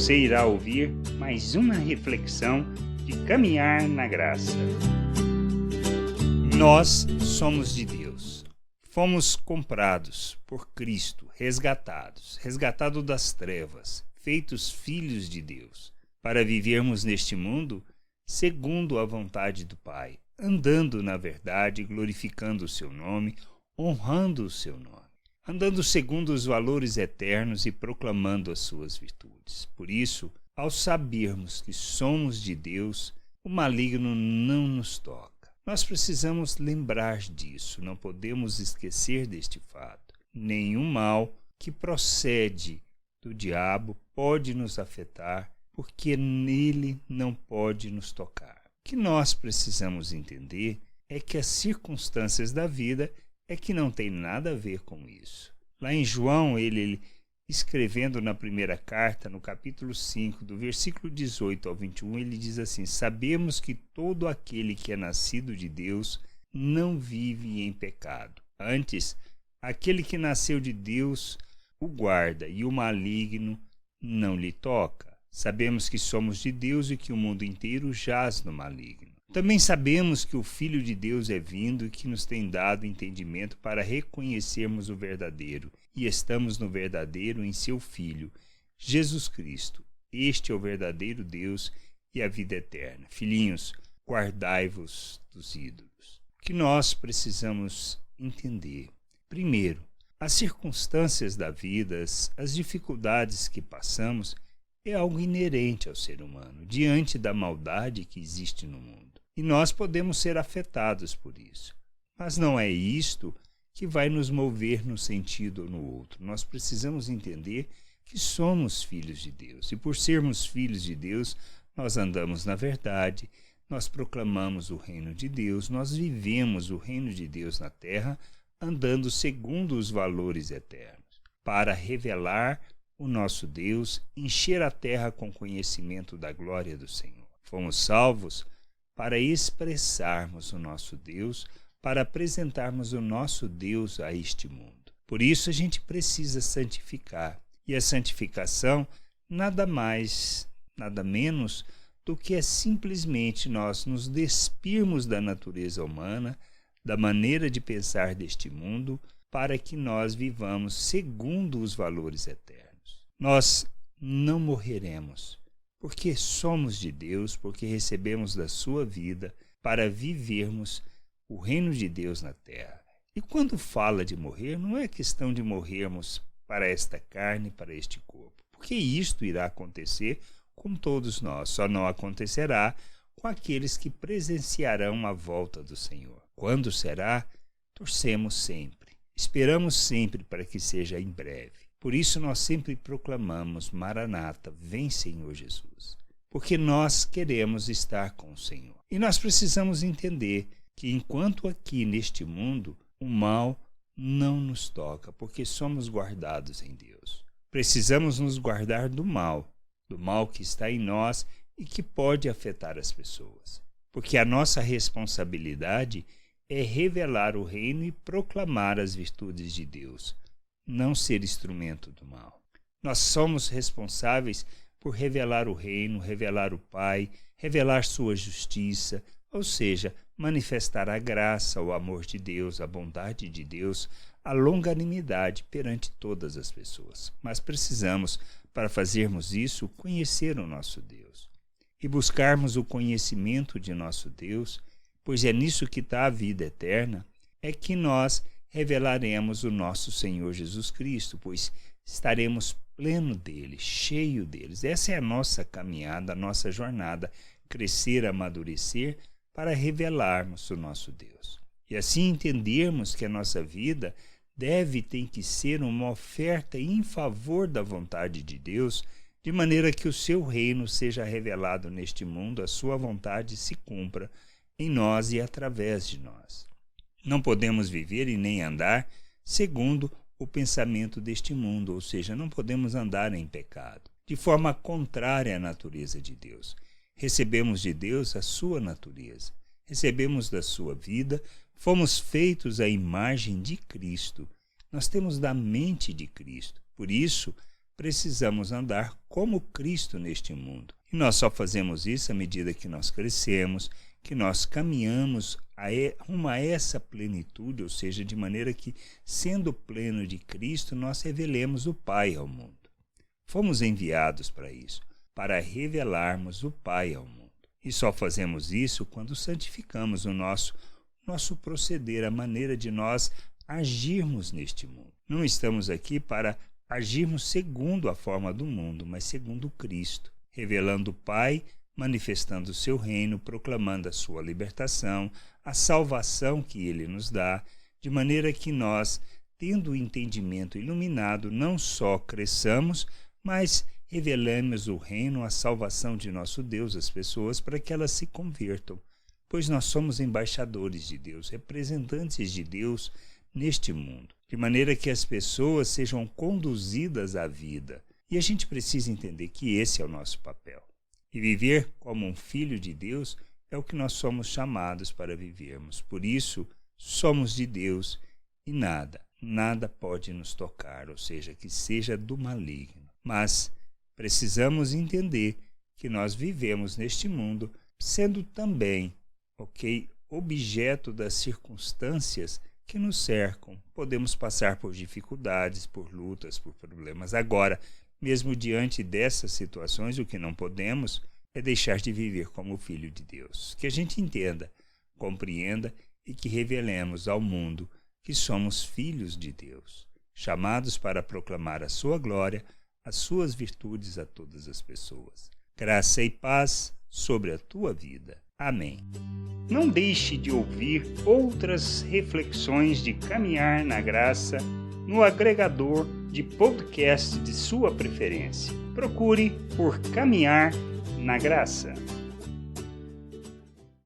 Você irá ouvir mais uma reflexão de caminhar na graça. Nós somos de Deus. Fomos comprados por Cristo, resgatados das trevas, feitos filhos de Deus, para vivermos neste mundo segundo a vontade do Pai, andando na verdade, glorificando o seu nome, honrando o seu nome, andando segundo os valores eternos e proclamando as suas virtudes. Por isso, ao sabermos que somos de Deus, o maligno não nos toca. Nós precisamos lembrar disso, não podemos esquecer deste fato. Nenhum mal que procede do diabo pode nos afetar, porque nele não pode nos tocar. O que nós precisamos entender é que as circunstâncias da vida é que não tem nada a ver com isso. Lá em João, ele escrevendo na primeira carta, no capítulo 5, do versículo 18 ao 21, ele diz assim: sabemos que todo aquele que é nascido de Deus não vive em pecado. Antes, aquele que nasceu de Deus o guarda, e o maligno não lhe toca. Sabemos que somos de Deus e que o mundo inteiro jaz no maligno. Também sabemos que o Filho de Deus é vindo e que nos tem dado entendimento para reconhecermos o verdadeiro, e estamos no verdadeiro em seu Filho, Jesus Cristo. Este é o verdadeiro Deus e a vida eterna. Filhinhos, guardai-vos dos ídolos. O que nós precisamos entender? Primeiro, as circunstâncias da vida, as dificuldades que passamos, é algo inerente ao ser humano, diante da maldade que existe no mundo. E nós podemos ser afetados por isso. Mas não é isto que vai nos mover num sentido ou no outro. Nós precisamos entender que somos filhos de Deus. E por sermos filhos de Deus, nós andamos na verdade, nós proclamamos o reino de Deus, nós vivemos o reino de Deus na terra, andando segundo os valores eternos, para revelar o nosso Deus, encher a terra com conhecimento da glória do Senhor. Fomos salvos para expressarmos o nosso Deus, para apresentarmos o nosso Deus a este mundo. Por isso a gente precisa santificar. E a santificação nada mais, nada menos do que é simplesmente nós nos despirmos da natureza humana, da maneira de pensar deste mundo, para que nós vivamos segundo os valores eternos. Nós não morreremos, porque somos de Deus, porque recebemos da sua vida para vivermos o reino de Deus na terra. E quando fala de morrer, não é questão de morrermos para esta carne, para este corpo, porque isto irá acontecer com todos nós, só não acontecerá com aqueles que presenciarão a volta do Senhor. Quando será? Torcemos sempre, esperamos sempre para que seja em breve. Por isso nós sempre proclamamos: Maranata, vem Senhor Jesus, porque nós queremos estar com o Senhor. E nós precisamos entender que enquanto aqui neste mundo, o mal não nos toca, porque somos guardados em Deus. Precisamos nos guardar do mal que está em nós e que pode afetar as pessoas, porque a nossa responsabilidade é revelar o reino e proclamar as virtudes de Deus, não ser instrumento do mal. Nós somos responsáveis por revelar o reino, revelar o Pai, revelar sua justiça, ou seja, manifestar a graça, o amor de Deus, a bondade de Deus, a longanimidade perante todas as pessoas. Mas precisamos, para fazermos isso, conhecer o nosso Deus e buscarmos o conhecimento de nosso Deus, pois é nisso que está a vida eterna, é que nós revelaremos o nosso Senhor Jesus Cristo, pois estaremos pleno dele, cheio deles. Essa é a nossa caminhada, a nossa jornada, crescer, amadurecer, para revelarmos o nosso Deus. E assim entendermos que a nossa vida tem que ser uma oferta em favor da vontade de Deus, de maneira que o seu reino seja revelado neste mundo, a sua vontade se cumpra em nós e através de nós. Não podemos viver e nem andar segundo o pensamento deste mundo, ou seja, não podemos andar em pecado, de forma contrária à natureza de Deus. Recebemos de Deus a sua natureza, recebemos da sua vida, fomos feitos à imagem de Cristo. Nós temos da mente de Cristo. Por isso, precisamos andar como Cristo neste mundo. E nós só fazemos isso à medida que nós crescemos, que nós caminhamos rumo a essa plenitude, ou seja, de maneira que, sendo pleno de Cristo, nós revelemos o Pai ao mundo. Fomos enviados para isso, para revelarmos o Pai ao mundo. E só fazemos isso quando santificamos o nosso proceder, a maneira de nós agirmos neste mundo. Não estamos aqui para agirmos segundo a forma do mundo, mas segundo Cristo, revelando o Pai, manifestando o seu reino, proclamando a sua libertação, a salvação que ele nos dá, de maneira que nós, tendo o entendimento iluminado, não só cresçamos, mas revelemos o reino, a salvação de nosso Deus às pessoas para que elas se convertam, pois nós somos embaixadores de Deus, representantes de Deus neste mundo, de maneira que as pessoas sejam conduzidas à vida. E a gente precisa entender que esse é o nosso papel. E viver como um filho de Deus é o que nós somos chamados para vivermos. Por isso, somos de Deus e nada pode nos tocar, ou seja, que seja do maligno. Mas precisamos entender que nós vivemos neste mundo sendo também, objeto das circunstâncias que nos cercam. Podemos passar por dificuldades, por lutas, por problemas. Agora, mesmo diante dessas situações, o que não podemos é deixar de viver como filho de Deus. Que a gente entenda, compreenda e que revelemos ao mundo que somos filhos de Deus, chamados para proclamar a sua glória, as suas virtudes a todas as pessoas. Graça e paz sobre a tua vida. Amém. Não deixe de ouvir outras reflexões de caminhar na graça no agregador de podcast de sua preferência. Procure por Caminhar na Graça.